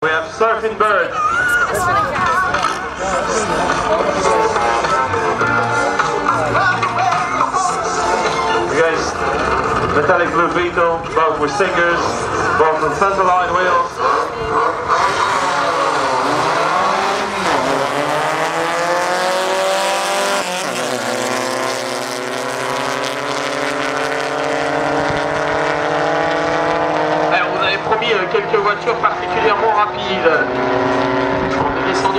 We have Surfing Bird. You guys, Metallic Blue Beetle, both were singers, both from Centerline, Wales. Alors, vous avez promis quelques voitures particulièrement rapides. On est descendu